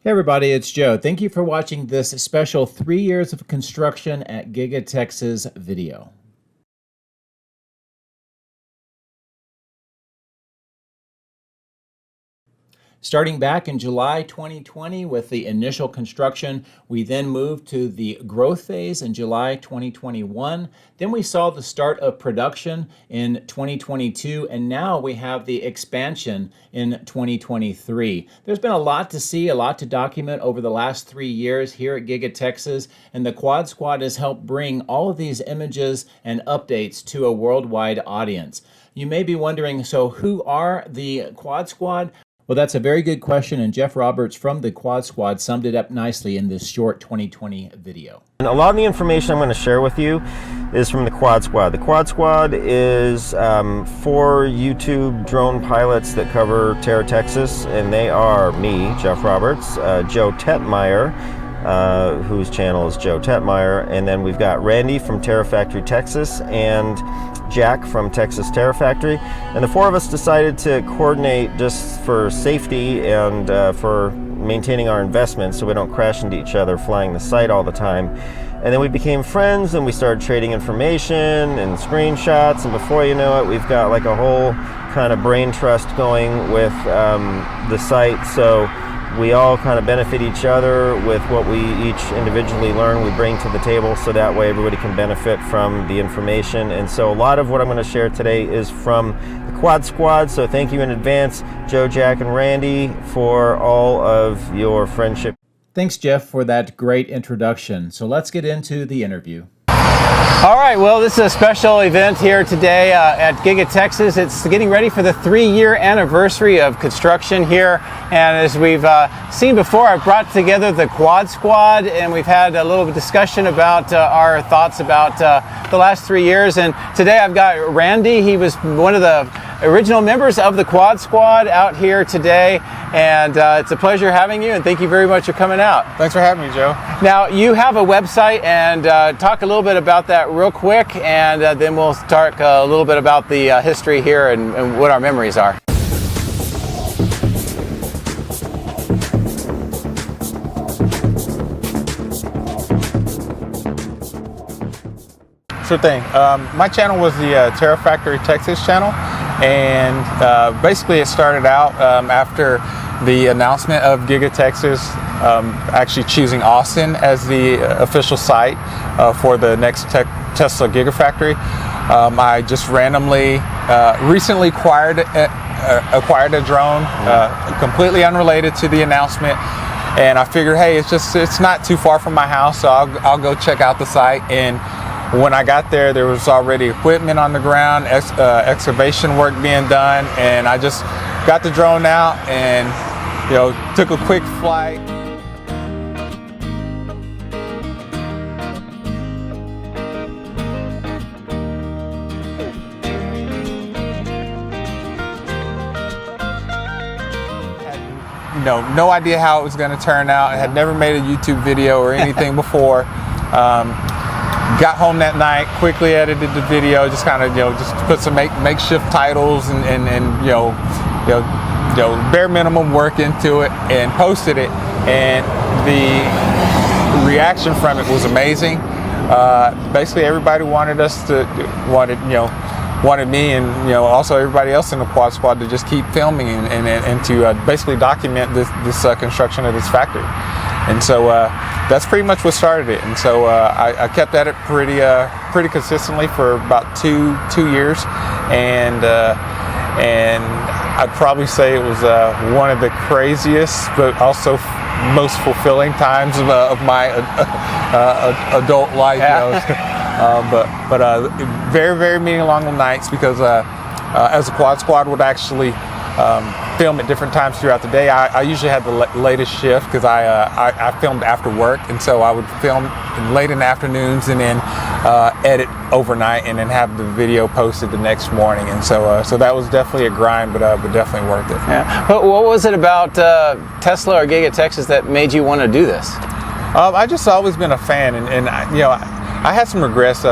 Hey everybody, it's Joe. Thank you for watching this special 3 years of construction at Giga Texas video. Starting back in July 2020 with the initial construction, we then moved to the growth phase in July 2021. Then we saw the start of production in 2022, and now we have the expansion in 2023. There's been a lot to see, a lot to document over the last 3 years here at Giga Texas, and the Quad Squad has helped bring all of these images and updates to a worldwide audience. You may be wondering, so who are the Quad Squad? Well, that's a very good question, and Jeff Roberts from the Quad Squad summed it up nicely in this short 2020 video. And a lot of the information I'm going to share with you is from the Quad Squad. The Quad Squad is 4 YouTube drone pilots that cover Terra, Texas, and they are me, Jeff Roberts, Joe Tetmeyer, whose channel is Joe Tetmeyer, and then we've got Randy from Gigafactory Texas, and Jack from Texas Terrafactory, and the 4 of us decided to coordinate just for safety and for maintaining our investment so we don't crash into each other flying the site all the time. And then we became friends and we started trading information and screenshots, and before you know it, we've got like a whole kind of brain trust going with the site. So we all kind of benefit each other with what we each individually learn, we bring to the table, so that way everybody can benefit from the information. And so a lot of what I'm going to share today is from the Quad Squad, so thank you in advance, Joe, Jack, and Randy, for all of your friendship. Thanks, Jeff, for that great introduction. So let's get into the interview. All right, well, this is a special event here today at Giga Texas. It's getting ready for the 3-year anniversary of construction here. And as we've seen before, I've brought together the Quad Squad, and we've had a little discussion about our thoughts about the last 3 years. And today I've got Randy. He was one of the original members of the Quad Squad out here today. And it's a pleasure having you, and thank you very much for coming out. Thanks for having me, Joe. Now, you have a website, and talk a little bit about that real quick, and then we'll talk a little bit about the history here and what our memories are. Sure thing. My channel was the Gigafactory Texas channel, and basically it started out after the announcement of Giga Texas actually choosing Austin as the official site for the next Tesla Gigafactory. I just randomly recently acquired a drone completely unrelated to the announcement, and I figured, hey, it's not too far from my house, so I'll go check out the site. And when I got there, there was already equipment on the ground, excavation work being done, and I just got the drone out and, you know, took a quick flight. No idea how it was going to turn out. I had never made a YouTube video or anything before. Got home that night, quickly edited the video, just kind of, just put some makeshift titles and bare minimum work into it, and posted it. And the reaction from it was amazing. Basically, everybody wanted me, and also everybody else in the Quad Squad to just keep filming and to basically document this construction of this factory. And so that's pretty much what started it. And so I kept at it pretty consistently for about two years, and I'd probably say it was one of the craziest but also most fulfilling times of my adult life. But very, very many long nights, because as a Quad Squad would actually film at different times throughout the day. I usually had the latest shift because I filmed after work, and so I would film late in the afternoons and then edit overnight and then have the video posted the next morning. And so that was definitely a grind, but definitely worth it. Yeah. But what was it about Tesla or Giga Texas that made you want to do this? I just always been a fan, and I had some regrets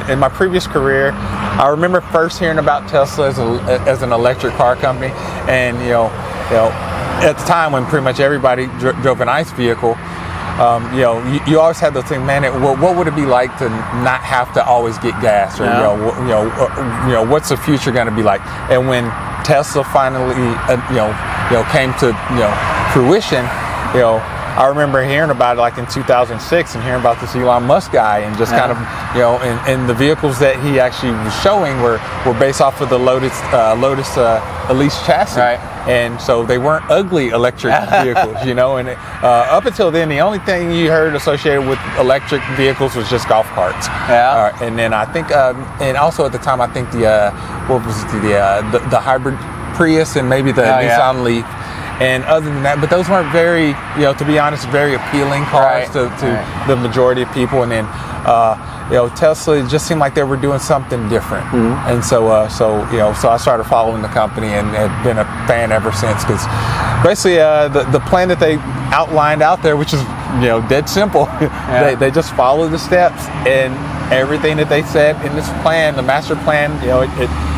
in my previous career. I remember first hearing about Tesla as an electric car company, and at the time when pretty much everybody drove an ICE vehicle, you always had the thing, man. What would it be like to not have to always get gas, or what's the future going to be like? And when Tesla finally, came to fruition, I remember hearing about it like in 2006 and hearing about this Elon Musk guy, and just kind of, and the vehicles that he actually was showing were based off of the Lotus Elise chassis. Right. And so they weren't ugly electric vehicles, and up until then, the only thing you heard associated with electric vehicles was just golf carts. Yeah. And then I think, and also at the time, I think the hybrid Prius and maybe the Nissan Leaf. And other than that, but those weren't very, to be honest, very appealing cars to the majority of people. And then, Tesla just seemed like they were doing something different. And so I started following the company and have been a fan ever since. Because basically, the plan that they outlined out there, which is dead simple, they just follow the steps, and everything that they said in this plan, the master plan,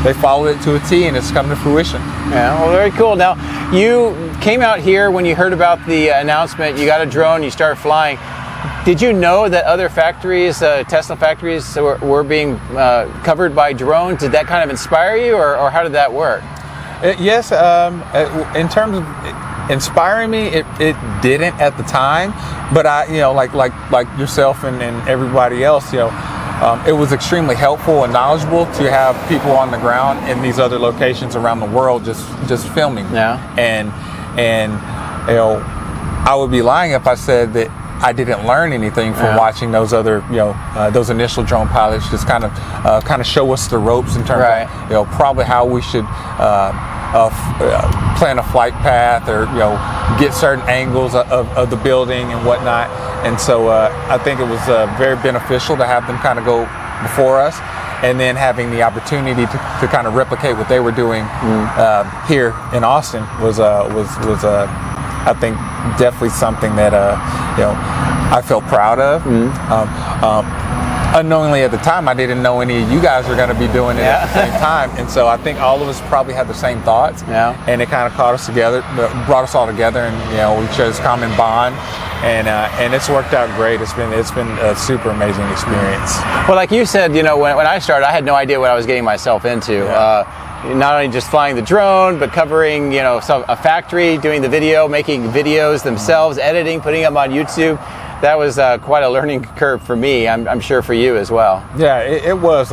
they followed it to a T, and it's come to fruition. Yeah, well, very cool. Now, you came out here when you heard about the announcement. You got a drone, you started flying. Did you know that other factories, Tesla factories, were being covered by drones? Did that kind of inspire you, or how did that work? Yes, in terms of inspiring me, it didn't at the time, but I, like yourself and everybody else, it was extremely helpful and knowledgeable to have people on the ground in these other locations around the world just filming. Yeah. And I would be lying if I said that I didn't learn anything from watching those other, those initial drone pilots just kind of show us the ropes in terms of, probably how we should plan a flight path, or get certain angles of the building and whatnot. And so I think it was very beneficial to have them kind of go before us, and then having the opportunity to kind of replicate what they were doing here in Austin was I think definitely something that I felt proud of. Unknowingly at the time, I didn't know any of you guys were going to be doing it at the same time, and so I think all of us probably had the same thoughts. And it kind of brought us all together, and we chose common bond, and it's worked out great. It's been a super amazing experience. Well, like you said, when I started, I had no idea what I was getting myself into. Not only just flying the drone, but covering a factory, doing the video, making videos themselves, editing, putting them on YouTube. That was quite a learning curve for me. I'm sure for you as well. Yeah, it was.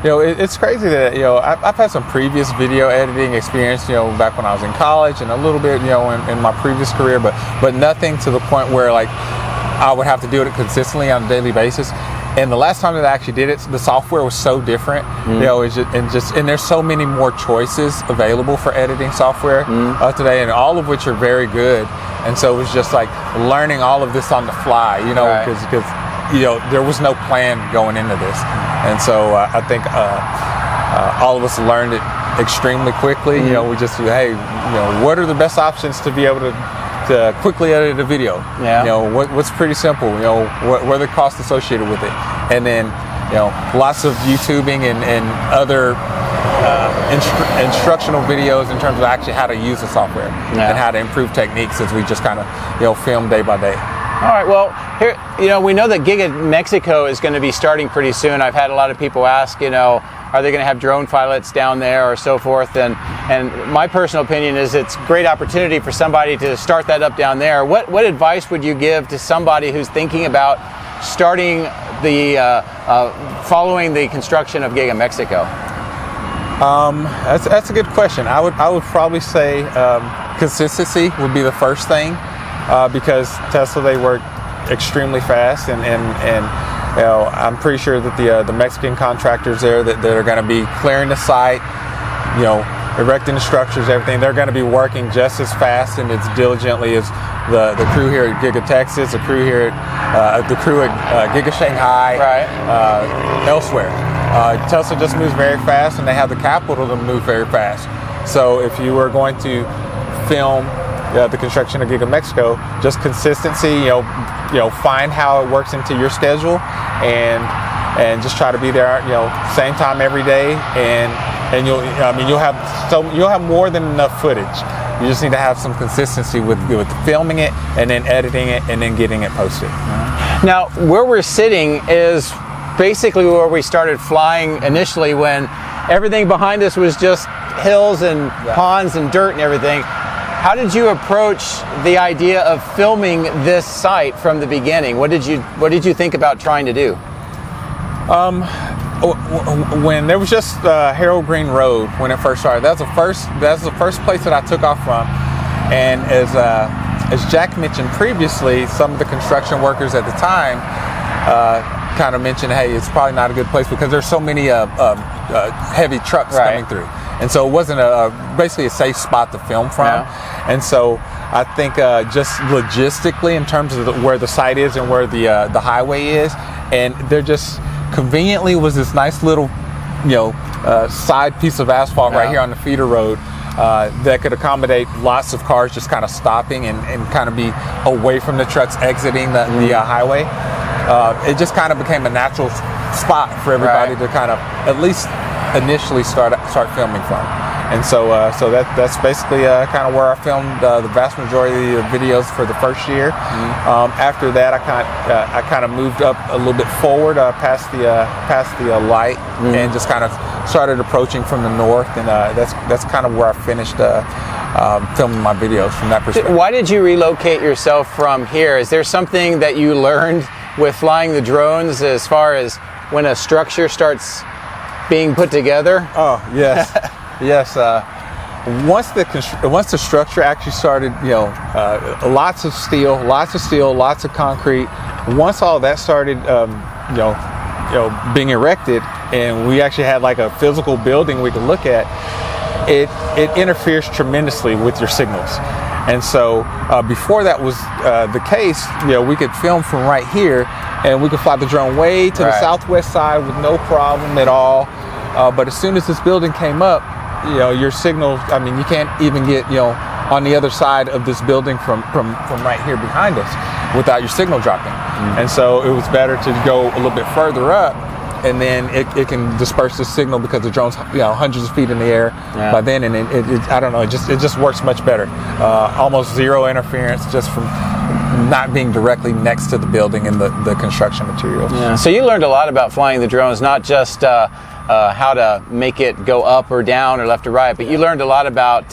It's crazy that I've had some previous video editing experience. Back when I was in college, and a little bit in my previous career, but nothing to the point where like I would have to do it consistently on a daily basis. And the last time that I actually did it, the software was so different. And there's so many more choices available for editing software today, and all of which are very good. And so it was just like learning all of this on the fly, because there was no plan going into this. And so I think all of us learned it extremely quickly. We just, what are the best options to be able to quickly edit a video? What's pretty simple? What are the costs associated with it? And then lots of YouTubing and other instructional videos in terms of actually how to use the software and how to improve techniques, as we just kind of film day by day. All right, well, here, we know that Giga Mexico is going to be starting pretty soon. I've had a lot of people ask, are they going to have drone pilots down there or so forth? And my personal opinion is it's a great opportunity for somebody to start that up down there. What advice would you give to somebody who's thinking about starting following the construction of Giga Mexico? That's a good question. I would probably say consistency would be the first thing, because Tesla, they work extremely fast, and I'm pretty sure that the Mexican contractors there that are going to be clearing the site, erecting the structures, everything, they're going to be working just as fast and as diligently as the crew here at Giga Texas, the crew at Giga Shanghai, elsewhere. Tesla just moves very fast, and they have the capital to move very fast. So if you were going to film the construction of Giga Mexico, just consistency, find how it works into your schedule, and just try to be there, same time every day, and you'll have more than enough footage You just need to have some consistency with filming it and then editing it and then getting it posted. Now, where we're sitting is basically where we started flying initially, when everything behind us was just hills and ponds and dirt and everything. How did you approach the idea of filming this site from the beginning? What did you think about trying to do? When there was just Harold Green Road when it first started, that's the first place that I took off from. And as Jack mentioned previously, some of the construction workers at the time kind of mentioned, hey, it's probably not a good place because there's so many heavy trucks coming through. And so it wasn't basically a safe spot to film from. Yeah. And so I think just logistically, in terms of where the site is and where the highway is, and there just conveniently was this nice little, side piece of asphalt right here on the feeder road that could accommodate lots of cars just kind of stopping and kind of be away from the trucks exiting the highway. It just kind of became a natural spot for everybody to kind of at least initially start filming from. And so that's basically kind of where I filmed the vast majority of the videos for the first year. After that, I kind of moved up a little bit forward past the light and just kind of started approaching from the north, and that's kind of where I finished filming my videos from that perspective. Why did you relocate yourself from here? Is there something that you learned with flying the drones as far as when a structure starts being put together? Oh, yes. Yes. Once the structure actually started, lots of steel, lots of concrete. Once all that started, being erected, and we actually had like a physical building we could look at, it interferes tremendously with your signals. And so before that was the case, we could film from right here, and we could fly the drone way to the southwest side with no problem at all. But as soon as this building came up, your signal, you can't even get, on the other side of this building from right here behind us without your signal dropping. And so it was better to go a little bit further up, and then it can disperse the signal because the drone's, hundreds of feet in the air by then, and it just works much better. Almost zero interference just from not being directly next to the building and the construction materials. Yeah. So you learned a lot about flying the drones, not just how to make it go up or down or left or right, but you learned a lot about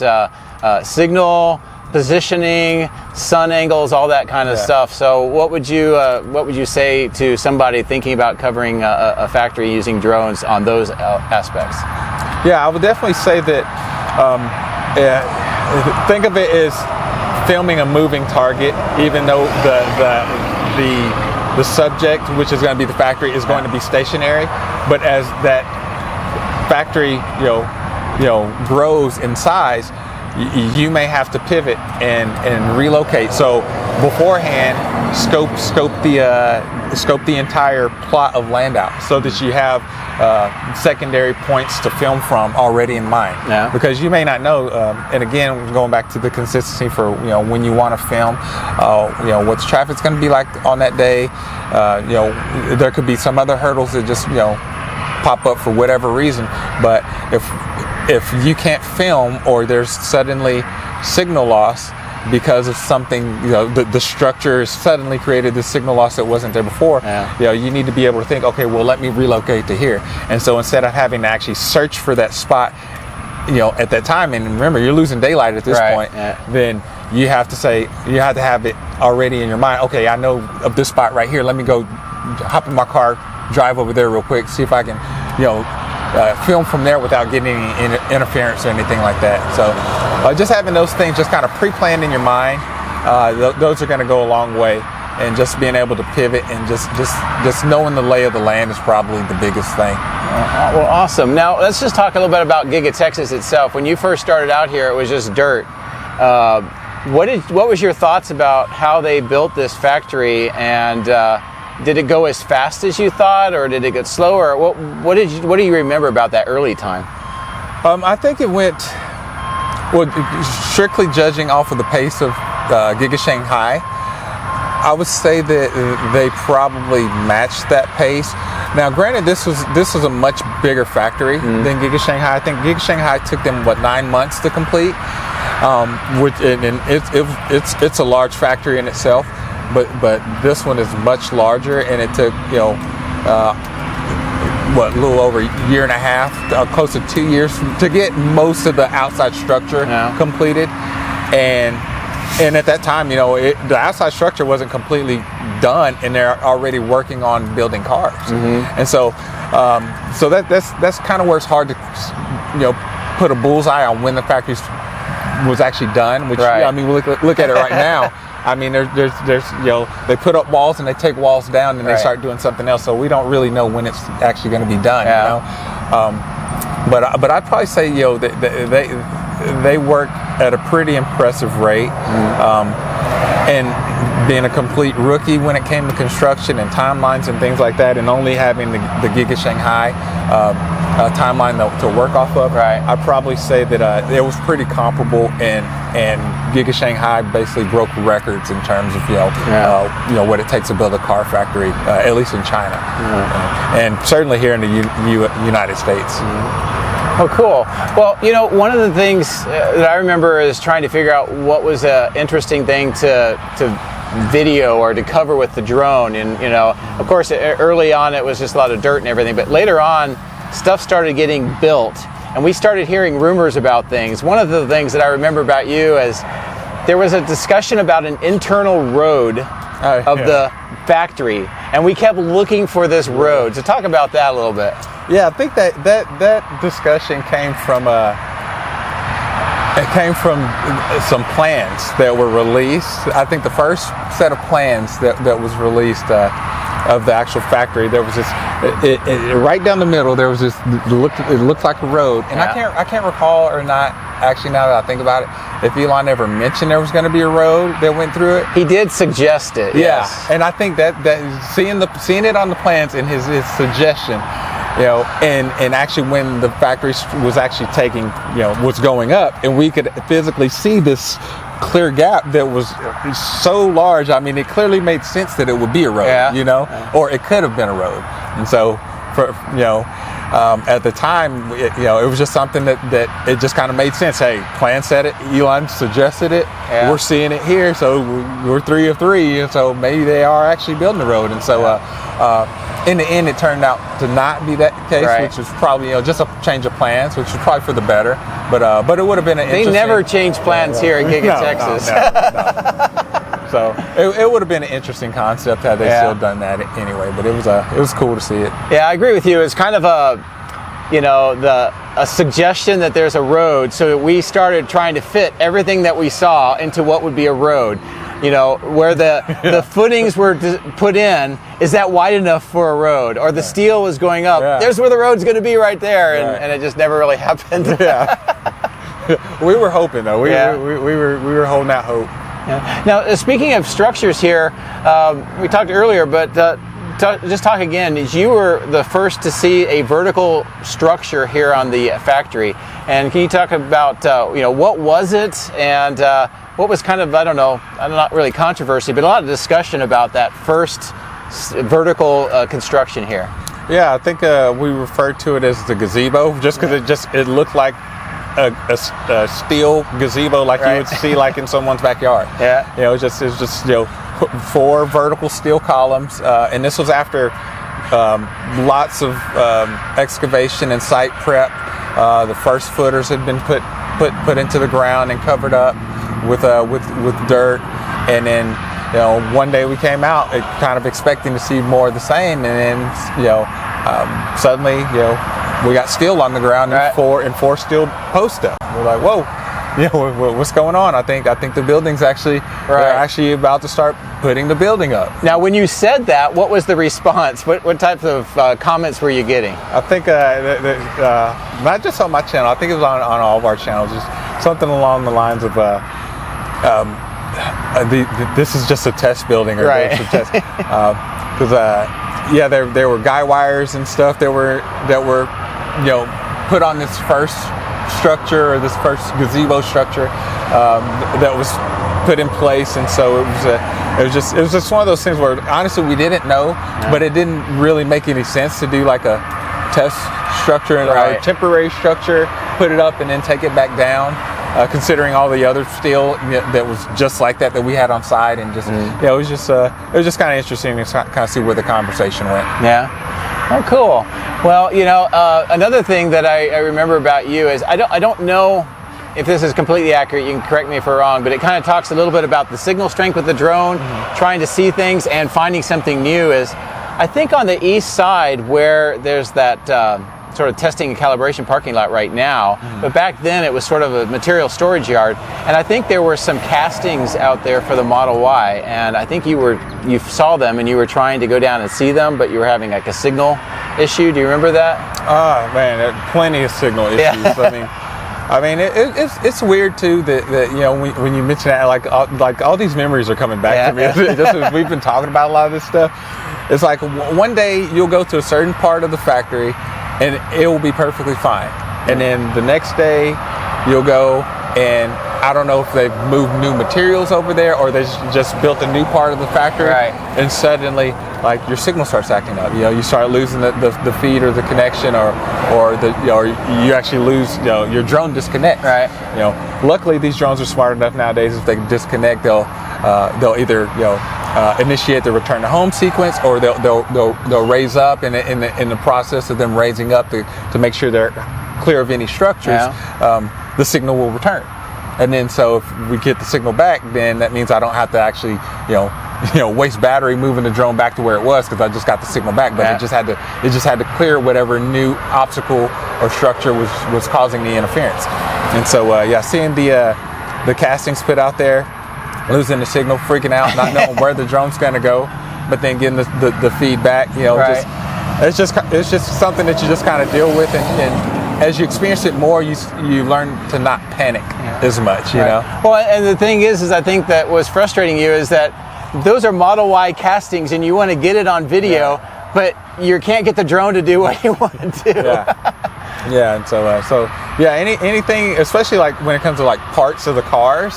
signal positioning, sun angles, all that kind of stuff. So what would you say to somebody thinking about covering a factory using drones on those aspects? Yeah, I would definitely say that think of it as filming a moving target, even though the subject, which is going to be the factory, is going to be stationary. But as that factory grows in size, you may have to pivot and relocate. So beforehand, scope the entire plot of land out so that you have secondary points to film from already in mind. Yeah. Because you may not know, and again, going back to the consistency for when you want to film, what traffic's going to be like on that day. There could be some other hurdles that just pop up for whatever reason. But if you can't film, or there's suddenly signal loss because of something, the structure suddenly created this signal loss that wasn't there before, you need to be able to think, okay, well, let me relocate to here. And so instead of having to actually search for that spot, at that time, and remember, you're losing daylight at this point, then you have to have it already in your mind. Okay, I know of this spot right here. Let me go hop in my car, drive over there real quick, see if I can, film from there without getting any interference or anything like that. So just having those things just kind of pre-planned in your mind, those are going to go a long way. And just being able to pivot and just knowing the lay of the land is probably the biggest thing. Well, awesome. Now let's just talk a little bit about Giga Texas itself. When you first started out here, it was just dirt. What was your thoughts about how they built this factory, and did it go as fast as you thought, or did it get slower? What do you remember about that early time? I think it went, strictly judging off of the pace of Giga Shanghai, I would say that they probably matched that pace. Now, granted, this was a much bigger factory than Giga Shanghai. I think Giga Shanghai took them 9 months to complete. Which and it's a large factory in itself, but this one is much larger, and it took a little over a year and a half, close to 2 years to get most of the outside structure completed, and at that time, the outside structure wasn't completely done, and they're already working on building cars, and so that's kind of where it's hard to put a bullseye on when the factory was actually done. Which I mean, look at it right now. I mean, there's they put up walls and they take walls down and they start doing something else. So we don't really know when it's actually going to be done. But I'd probably say they work at a pretty impressive rate. And being a complete rookie when it came to construction and timelines and things like that, and only having the Giga Shanghai timeline to work off of, I'd probably say that it was pretty comparable, and Giga Shanghai basically broke records in terms of what it takes to build a car factory, at least in China, and certainly here in the United States. Oh, cool. Well, one of the things that I remember is trying to figure out what was an interesting thing to video or to cover with the drone. And, of course, early on it was just a lot of dirt and everything. But later on, stuff started getting built. And we started hearing rumors about things. One of the things that I remember about you is there was a discussion about an internal road of the factory. And we kept looking for this road. So talk about that a little bit. Yeah, I think that discussion came from some plans that were released. I think the first set of plans that was released of the actual factory, there was this right down the middle. There was this it looked like a road, and I can't recall or not. Actually, now that I think about it, if Elon ever mentioned there was going to be a road that went through it, he did suggest it. Yeah, yes. And I think that seeing it on the plans and his suggestion. And actually when the factory was actually taking, was going up, and we could physically see this clear gap that was so large. I mean, it clearly made sense that it would be a road, or it could have been a road. And so, at the time, it was just something that it just kind of made sense. Hey, plan said it, Elon suggested it, we're seeing it here, so we're 3 of 3, and so maybe they are actually building the road. And so, in the end, it turned out to not be that case, which was probably just a change of plans, which was probably for the better. But it would have been an interesting. They never change plans here at Giga Texas. No. So it would have been an interesting concept had they still done that anyway. But it was cool to see it. Yeah, I agree with you. It's kind of a suggestion that there's a road, so we started trying to fit everything that we saw into what would be a road. Where the footings were put in, is that wide enough for a road? Or the steel was going up, there's where the road's going to be right there, and it just never really happened. We were hoping, though. We were holding out hope. Yeah. Now, speaking of structures here, we talked earlier, but just talk again. You were the first to see a vertical structure here on the factory, and can you talk about what was it, and what was kind of, I don't know, not really controversy, but a lot of discussion about that first vertical construction here? Yeah, I think we referred to it as the gazebo, just because it looked like a steel gazebo, like you would see like in someone's backyard. It was just 4 vertical steel columns, and this was after lots of excavation and site prep. The first footers had been put into the ground and covered up with dirt, and then one day we came out kind of expecting to see more of the same, and then suddenly we got steel on the ground and four steel posts up. We're like, whoa, what's going on? I think the building's actually they're actually about to start putting the building up. Now, when you said that, what was the response? What types of comments were you getting? I think not just on my channel. I think it was on all of our channels. Just something along the lines of this is just a test building, or because there were guy wires and stuff that were put on this first structure, or this first gazebo structure that was put in place, and so it was just one of those things where honestly we didn't know, but it didn't really make any sense to do like a test structure and a temporary structure, put it up and then take it back down. considering all the other steel that was just like that we had on site, and just it was just kind of interesting to kind of see where the conversation went. Yeah. Oh, cool. Well, another thing that I remember about you is I don't know if this is completely accurate. You can correct me if we're wrong, but it kind of talks a little bit about the signal strength with the drone, trying to see things and finding something new. Is I think on the east side where there's that sort of testing and calibration parking lot right now, but back then it was sort of a material storage yard, and I think there were some castings out there for the Model Y, and I think you saw them and you were trying to go down and see them, but you were having like a signal issue. Do you remember that? Oh man, there are plenty of signal issues. Yeah. I mean, it's weird too that when you mention that, like all these memories are coming back to me. Just as we've been talking about a lot of this stuff. It's like one day you'll go to a certain part of the factory and it will be perfectly fine, and then the next day you'll go and I don't know if they've moved new materials over there or they just built a new part of the factory, and suddenly like your signal starts acting up. You start losing the feed or the connection, or you actually lose your drone disconnects. Luckily these drones are smart enough nowadays. If they disconnect, they'll either initiate the return to home sequence, or they'll raise up in the process of them raising up to make sure they're clear of any structures. The signal will return, and then so if we get the signal back, then that means I don't have to actually waste battery moving the drone back to where it was, because I just got the signal back. But it just had to clear whatever new obstacle or structure was causing the interference. And so seeing the castings put out there, losing the signal, freaking out, not knowing where the drone's going to go, but then getting the feedback, it's just something that you just kind of deal with, and as you experience it more, you learn to not panic as much, you know. Well, and the thing is I think that what's frustrating you is that those are Model Y castings, and you want to get it on video, but you can't get the drone to do what you want to do. And so anything, especially like when it comes to like parts of the cars,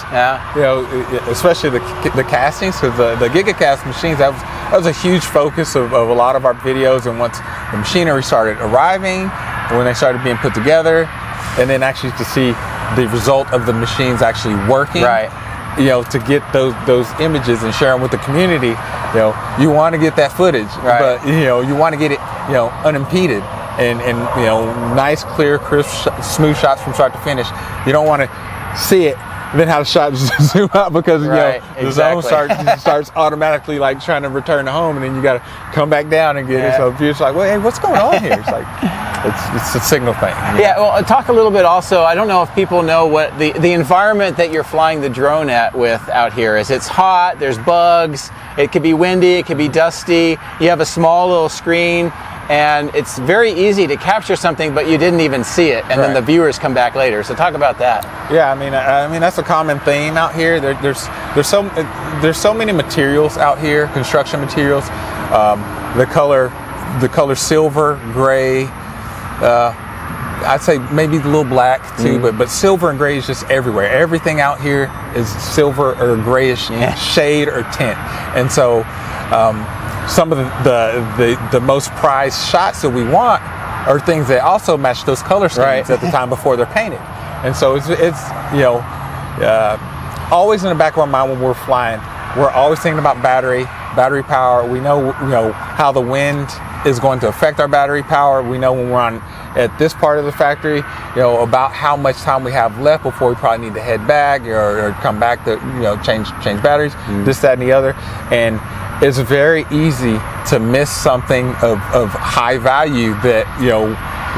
especially the castings, because the Gigacast machines, that was a huge focus of a lot of our videos. And once the machinery started arriving, when they started being put together, and then actually to see the result of the machines actually working, to get those images and share them with the community, you want to get that footage, but you want to get it unimpeded. And nice, clear, crisp, smooth shots from start to finish. You don't want to see it, then have the shot zoom out, because the zone starts automatically like trying to return to home, and then you got to come back down and get it. So if you're just like, well, hey, what's going on here? It's like it's a signal thing. Well, talk a little bit also. I don't know if people know what the environment that you're flying the drone with out here is. It's hot. There's bugs. It could be windy. It could be dusty. You have a small little screen, and it's very easy to capture something, but you didn't even see it, and then the viewers come back later. So talk about that. I mean that's a common theme out here. There's so many materials out here, construction materials. The color silver, gray. I'd say maybe a little black too, but silver and gray is just everywhere. Everything out here is silver or grayish shade or tint, and so. Some of the most prized shots that we want are things that also match those color schemes at the time before they're painted. And so it's always in the back of our mind when we're flying. We're always thinking about battery power. We know how the wind is going to affect our battery power. We know when we're at this part of the factory, about how much time we have left before we probably need to head back or come back to change batteries, this, that, and the other. And it's very easy to miss something of high value that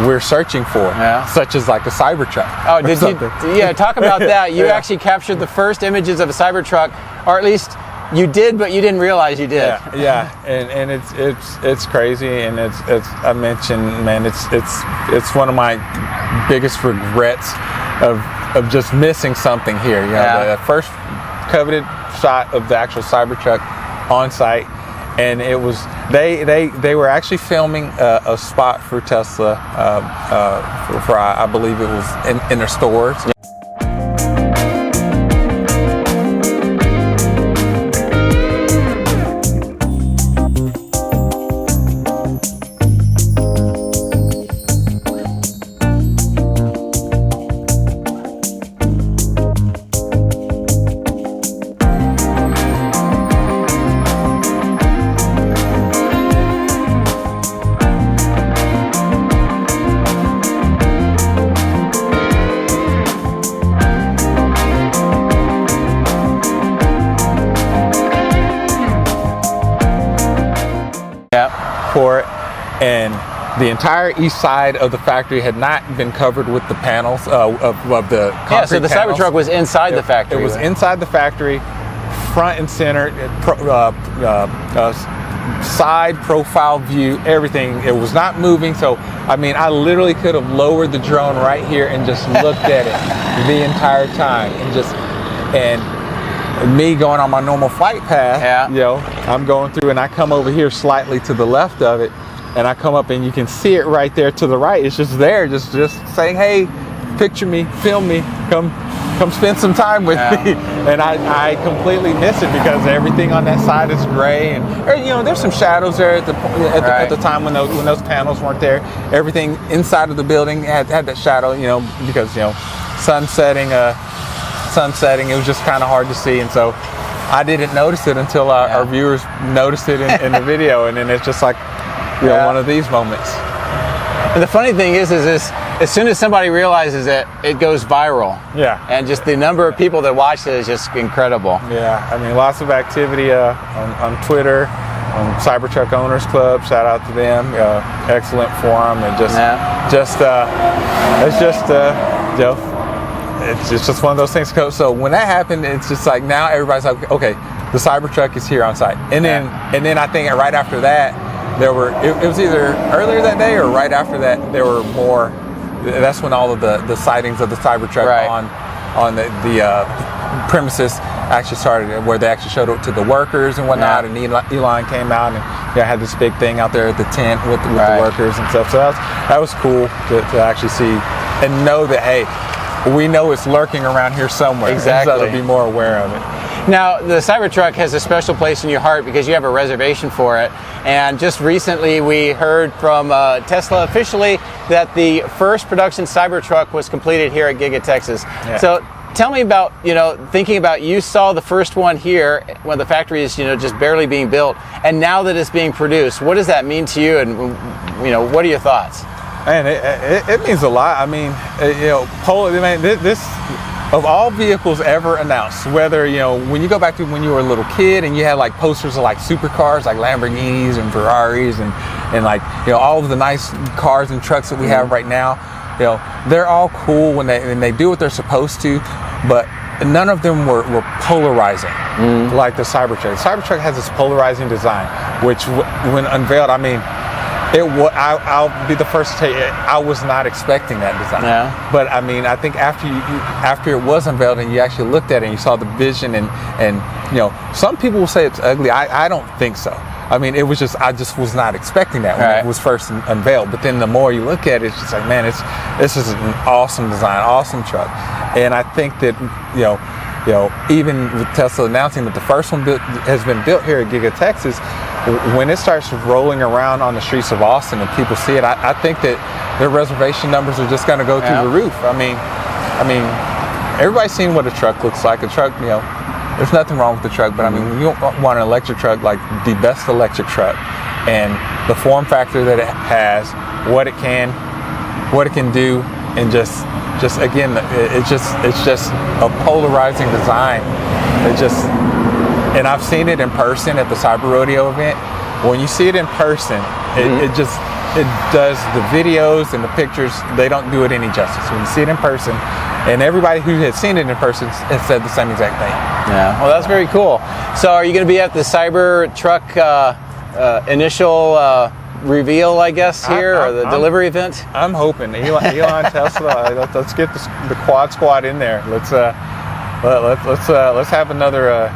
we're searching for, such as like a Cybertruck. Oh, did you? Yeah, talk about that. You actually captured the first images of a Cybertruck, or at least you did, but you didn't realize you did. And it's crazy, and it's I mentioned, man, it's one of my biggest regrets of just missing something here. The first coveted shot of the actual Cybertruck on site, and it was they were actually filming a spot for Tesla for I believe it was in their stores. and the entire east side of the factory had not been covered with the panels of the concrete Yeah, so the panels. Cybertruck was inside the factory. It was inside the factory, front and center, side profile view, everything. It was not moving, so I mean, I literally could have lowered the drone right here and just looked at it the entire time, and me going on my normal flight path, you know, I'm going through and I come over here slightly to the left of it, and I come up and you can see it right there to the right. It's just there, just saying, hey, picture me, film me, come spend some time with me. And I completely miss it because everything on that side is gray, and you know, there's some shadows there at the time when those panels weren't there. Everything inside of the building had that shadow, you know, because, you know, sun setting, it was just kind of hard to see, and so I didn't notice it until our viewers noticed it in the video, and then it's just like, you know, one of these moments. And the funny thing is as soon as somebody realizes it, it goes viral. Yeah. And just the number of people that watch it is just incredible. Yeah, I mean, lots of activity on Twitter, on Cybertruck Owners Club. Shout out to them. Excellent forum, and you know, it's just one of those things. So when that happened, it's just like now everybody's like, okay, the Cybertruck is here on site. And then I think right after that, there were, it was either earlier that day or right after that, there were more. That's when all of the sightings of the Cybertruck on the premises actually started, where they actually showed it to the workers and whatnot, and Elon came out and had this big thing out there at the tent with the workers and stuff. So that was cool to actually see and know that, hey, we know it's lurking around here somewhere. Exactly. So to be more aware of it. Now, the Cybertruck has a special place in your heart because you have a reservation for it. And just recently we heard from Tesla officially that the first production Cybertruck was completed here at Giga Texas. Yeah. So tell me about, you know, thinking about, you saw the first one here when the factory is, you know, just barely being built, and now that it's being produced, what does that mean to you, and, you know, what are your thoughts? Man, it means a lot. I mean, you know, this of all vehicles ever announced, whether, you know, when you go back to when you were a little kid and you had like posters of like supercars, like Lamborghinis and Ferraris and like, you know, all of the nice cars and trucks that we have right now, you know, they're all cool when they do what they're supposed to, but none of them were polarizing like the Cybertruck. The Cybertruck has this polarizing design, which when unveiled, I mean, I'll be the first to tell you, I was not expecting that design. Yeah. But I mean, I think after it was unveiled and you actually looked at it and you saw the vision and you know, some people will say it's ugly. I don't think so. I mean, it was just, I just was not expecting that when it was first unveiled. But then the more you look at it, it's just like, man, this is an awesome design, awesome truck. And I think that, you know, even with Tesla announcing that the first one has been built here at Giga Texas, when it starts rolling around on the streets of Austin and people see it, I think that their reservation numbers are just going to go through the roof. I mean, everybody's seen what a truck looks like. A truck, you know, there's nothing wrong with the truck, but I mean, you want an electric truck, like the best electric truck, and the form factor that it has, what it can do, and just again, it's just a polarizing design. And I've seen it in person at the Cyber Rodeo event. When you see it in person, it does, the videos and the pictures, they don't do it any justice. When you see it in person, and everybody who has seen it in person has said the same exact thing. Yeah, well, that's very cool. So are you going to be at the Cybertruck initial reveal, I guess, here, or the delivery event? I'm hoping. Elon Tesla, let's get the quad squad in there. Let's have another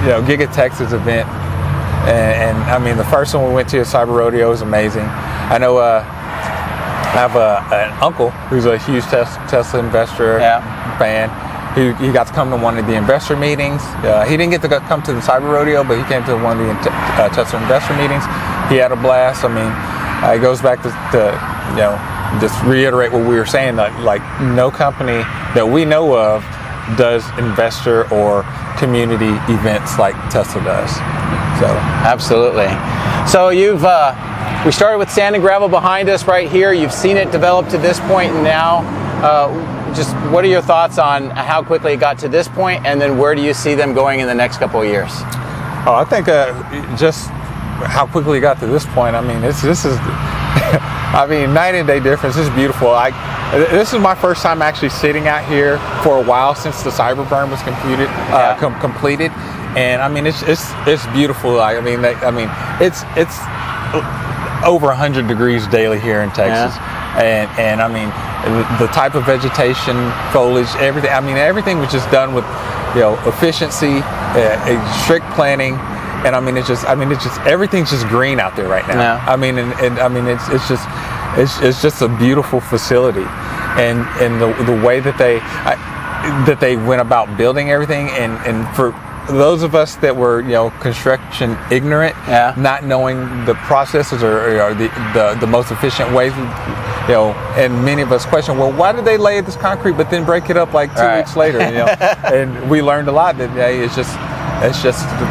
you know, Giga Texas event, and I mean, the first one we went to at Cyber Rodeo was amazing. I know I have an uncle who's a huge Tesla investor fan. He got to come to one of the investor meetings. He didn't get to come to the Cyber Rodeo, but he came to one of the Tesla investor meetings. He had a blast. I mean, it goes back to you know, just reiterate what we were saying, like no company that we know of does investor or community events like Tesla does. So absolutely. So we started with sand and gravel behind us right here. You've seen it develop to this point, and now just what are your thoughts on how quickly it got to this point, and then where do you see them going in the next couple of years? I think just how quickly it got to this point. I mean, this is, I mean, night and day difference. This is beautiful. This is my first time actually sitting out here for a while since the Cyberburn was completed, and I mean, it's beautiful. I mean, it's over 100 degrees daily here in Texas, and I mean, the type of vegetation, foliage, everything. I mean, everything was just done with, efficiency, strict planning. And I mean, it's just everything's just green out there right now. Yeah. I mean, and I mean, it's just a beautiful facility, and the way that they went about building everything, and for those of us that were construction ignorant, not knowing the processes or the most efficient ways, and many of us question, well, why did they lay this concrete but then break it up like 2 weeks later? And we learned a lot that it's just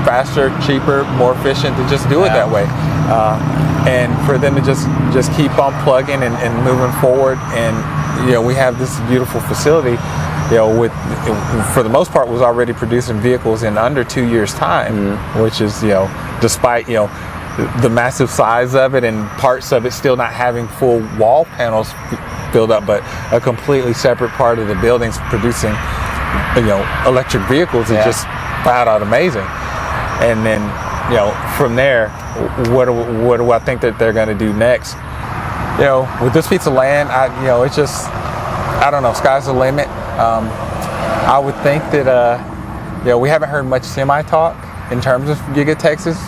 faster, cheaper, more efficient to just do it that way, and for them to just keep on plugging and moving forward. And we have this beautiful facility, with, for the most part, was already producing vehicles in under 2 years' time, which is, despite the massive size of it and parts of it still not having full wall panels filled up, but a completely separate part of the buildings producing electric vehicles is just flat out amazing. And then from there, what do I think that they're going to do next? With this piece of land, it's just, I don't know, sky's the limit. I would think that we haven't heard much semi talk in terms of Giga Texas,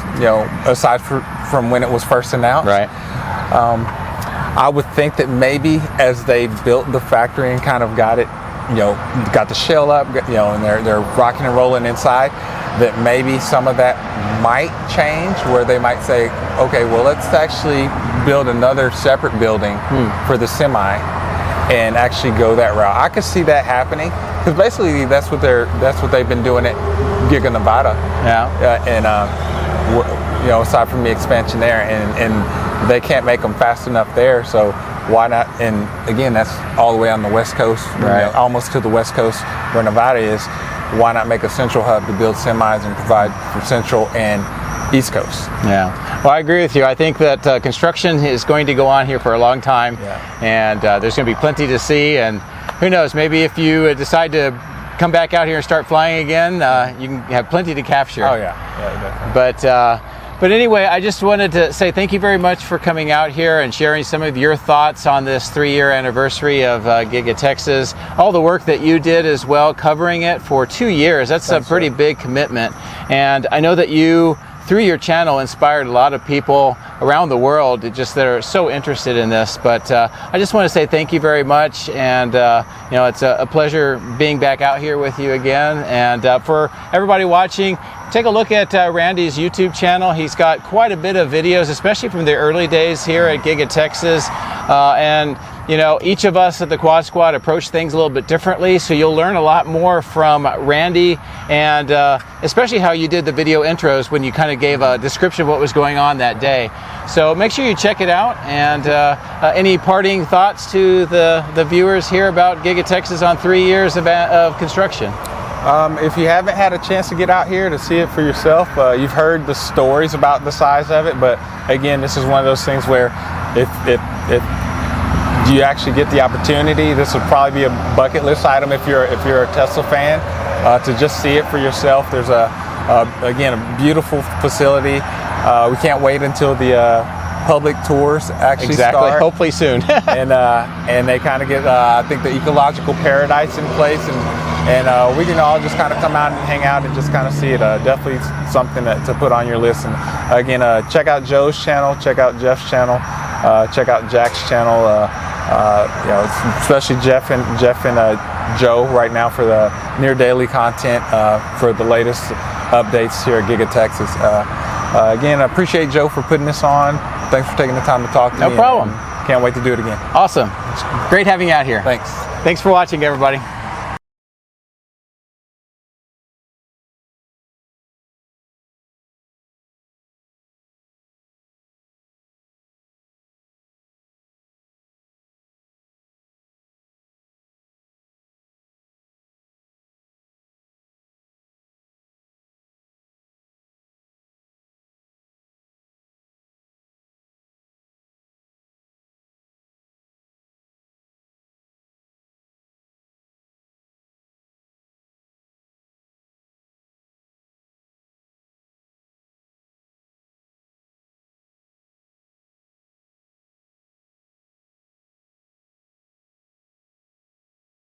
aside from when it was first announced. Right. I would think that maybe as they built the factory and kind of got it, got the shell up, and they're rocking and rolling inside, that maybe some of that might change, where they might say, okay, well, let's actually build another separate building for the semi and actually go that route. I could see that happening, because basically that's what they've been doing at Giga Nevada. Aside from the expansion there, and they can't make them fast enough there, so why not? And again, that's all the way on the West Coast, almost to the West Coast where Nevada is. Why not make a central hub to build semis and provide for Central and East Coast? Yeah, well, I agree with you. I think that construction is going to go on here for a long time, and there's going to be plenty to see. And who knows, maybe if you decide to come back out here and start flying again, you can have plenty to capture. Oh yeah, definitely. But anyway, I just wanted to say thank you very much for coming out here and sharing some of your thoughts on this 3-year anniversary of Giga Texas. All the work that you did as well, covering it for 2 years. That's a pretty big commitment. And I know that you, through your channel, inspired a lot of people around the world that are so interested in this. But I just want to say thank you very much. And it's a pleasure being back out here with you again. And for everybody watching, take a look at Randy's YouTube channel. He's got quite a bit of videos, especially from the early days here at Giga Texas. And each of us at the Quad Squad approach things a little bit differently, so you'll learn a lot more from Randy, and especially how you did the video intros when you kind of gave a description of what was going on that day. So make sure you check it out. And any parting thoughts to the viewers here about Giga Texas on 3 years of construction? If you haven't had a chance to get out here to see it for yourself, you've heard the stories about the size of it, but again, this is one of those things where if you actually get the opportunity, this would probably be a bucket list item if you're a Tesla fan, to just see it for yourself. There's again, a beautiful facility. We can't wait until the public tours actually start. Hopefully soon. and they kind of get, I think, the ecological paradise in place, and we can all just kind of come out and hang out and just kind of see it. Definitely something to put on your list. And again, check out Joe's channel, check out Jeff's channel, check out Jack's channel. Especially Jeff and Joe right now for the near daily content for the latest updates here at Giga Texas. Again, I appreciate Joe for putting this on. Thanks for taking the time to talk to me. No problem. Can't wait to do it again. Awesome. Great having you out here. Thanks. Thanks for watching, everybody.